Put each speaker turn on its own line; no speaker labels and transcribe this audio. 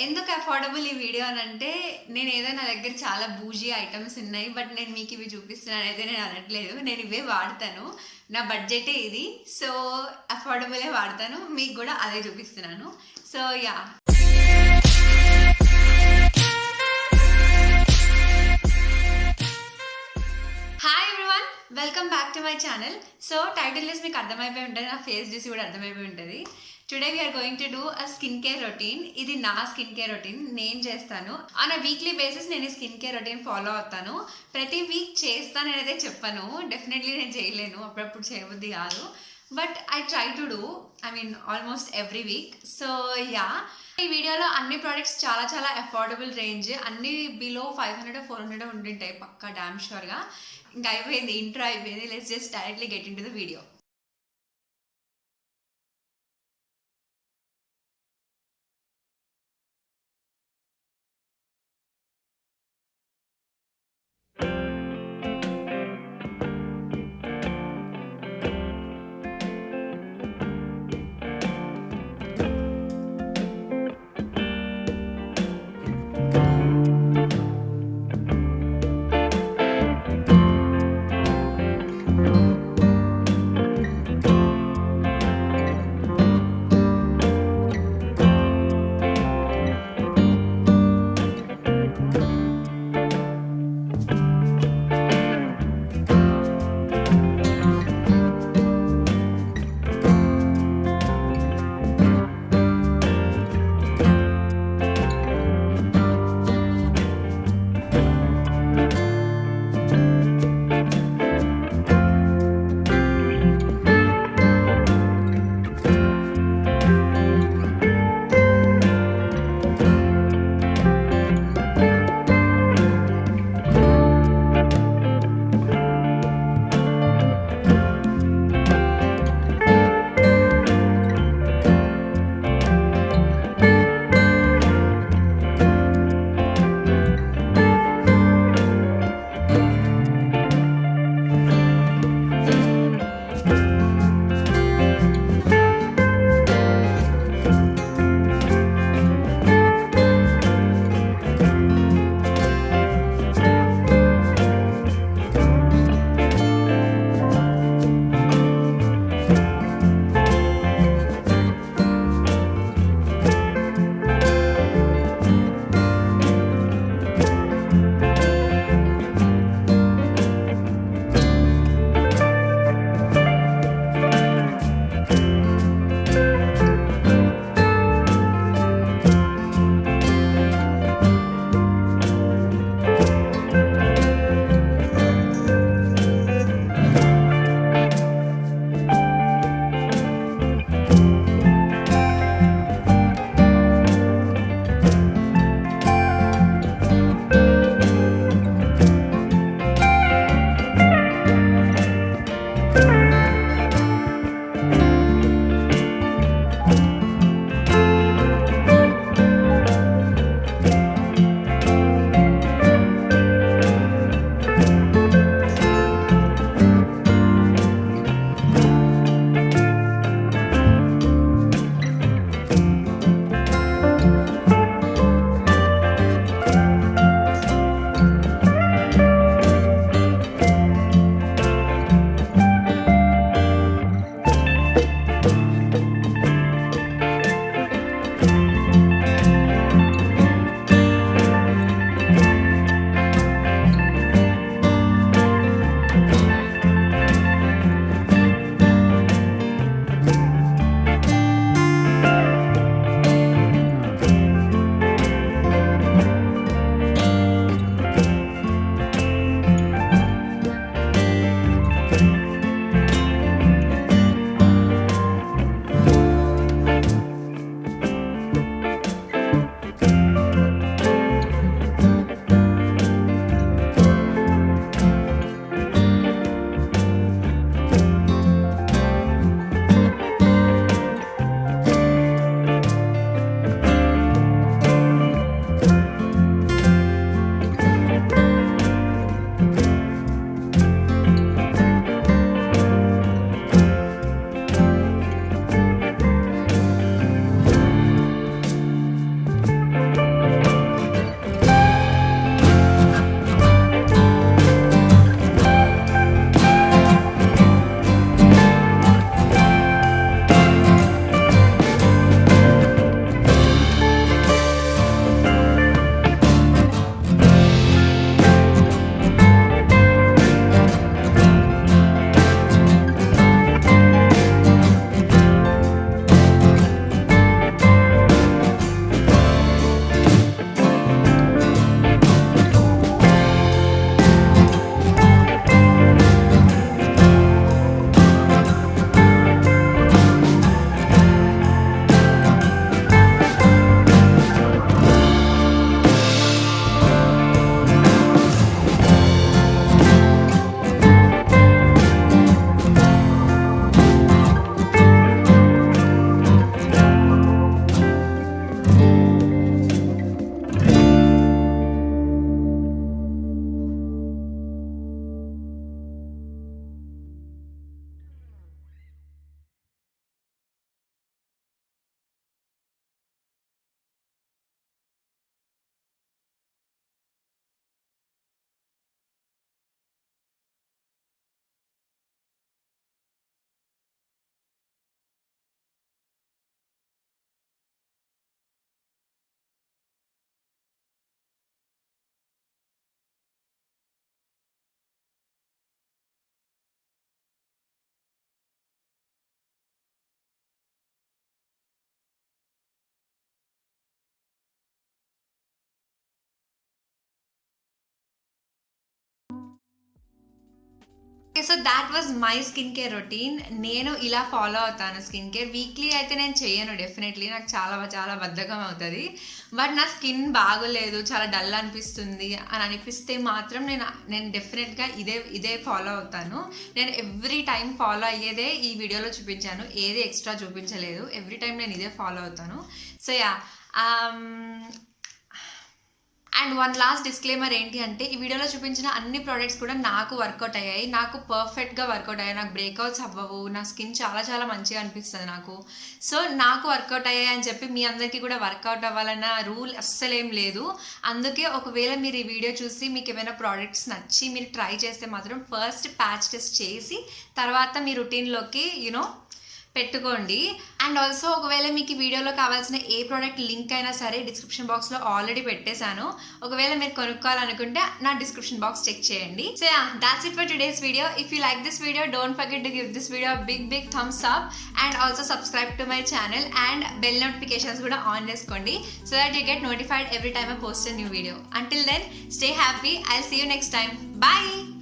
ఎందుకు అఫోర్డబుల్ ఈ వీడియో అనంటే, నేనేదో నా దగ్గర చాలా బూజీ ఐటెమ్స్ ఉన్నాయి. బట్ నేను మీకివి చూపిస్తున్నానయితే నేను అనట్లేదు. నేను ఇవే వాడతాను. నా బడ్జెటే ఇది. సో, అఫోర్డబులే వాడతాను. మీకు గూడా అదే చూపిస్తున్నాను. So, yeah! Hi everyone! Welcome back to my channel. So, title list మీకు అర్థమైపోయి ఉంటుంది. నా ఫేస్ చూసి కూడా అర్థమైపోయి ఉంటుంది. Today we're going to do a skin care routine. ఇది నా స్కిన్ కేర్ రొటీన్ నేను చేస్తాను. ఆన్ అ వీక్లీ బేసిస్ నేను ఈ స్కిన్ కేర్ రొటీన్ ఫాలో అవుతాను. ప్రతి వీక్ చేస్తాననేదే చెప్పను. డెఫినెట్లీ నేను చేయలేను, అప్పుడప్పుడు చేయబుద్ధి కాదు. But I try to do, almost every week. So yeah, ఈ వీడియోలో అన్ని ప్రోడక్ట్స్ చాలా చాలా అఫోర్డబుల్ రేంజ్, అన్ని బిలో 500-400 ఉండింటాయి పక్కా, డామ్ షూర్గా. ఇంకా అయిపోయింది, ఇంట్రో అయిపోయింది. Let's just directly get in to the video. Okay, so that was my skin care routine. నేను ఇలా ఫాలో అవుతాను స్కిన్ కేర్. వీక్లీ అయితే నేను చేయను డెఫినెట్లీ, నాకు చాలా చాలా బద్ధకం అవుతుంది. బట్ నా స్కిన్ బాగోలేదు, చాలా డల్ అనిపిస్తుంది అని అనిపిస్తే మాత్రం నేను డెఫినెట్గా ఇదే ఫాలో అవుతాను. నేను ఎవ్రీ టైం ఫాలో అయ్యేదే ఈ వీడియోలో చూపించాను, ఏది ఎక్స్ట్రా చూపించలేదు. ఎవ్రీ టైం నేను ఇదే ఫాలో అవుతాను. So yeah, and one last disclaimer ఏంటి అంటే, ఈ వీడియోలో చూపించిన అన్ని ప్రోడక్ట్స్ కూడా నాకు వర్కౌట్ అయ్యాయి, నాకు పర్ఫెక్ట్గా వర్కౌట్ అయ్యాయి. నాకు బ్రేక్అవుట్స్ అవ్వవు, నా స్కిన్ చాలా చాలా మంచిగా అనిపిస్తుంది నాకు. సో నాకు వర్కౌట్ అయ్యాయి అని చెప్పి మీ అందరికీ కూడా వర్కౌట్ అవ్వాలన్న రూల్ అస్సలేం లేదు. అందుకే ఒకవేళ మీరు ఈ వీడియో చూసి మీకు ఏమైనా ప్రోడక్ట్స్ నచ్చి మీరు ట్రై చేస్తే మాత్రం ఫస్ట్ ప్యాచ్ టెస్ట్ చేసి తర్వాత మీ రొటీన్లోకి పెట్టుకోండి. అండ్ ఆల్సో ఒకవేళ మీకు ఈ వీడియోలో కావాల్సిన ఏ ప్రోడక్ట్ లింక్ అయినా సరే డిస్క్రిప్షన్ బాక్స్లో ఆల్రెడీ పెట్టేశాను. ఒకవేళ మీరు కొనుక్కోవాలనుకుంటే నా డిస్క్రిప్షన్ బాక్స్ చెక్ చేయండి. So yeah, that's it for today's video. If you like this video, don't forget to give this video big thumbs up and also subscribe to my channel and bell notifications కూడా on చేసుకోండి so that you get notified every time I post a new video. Until then, stay happy. I'll see you next time. Bye.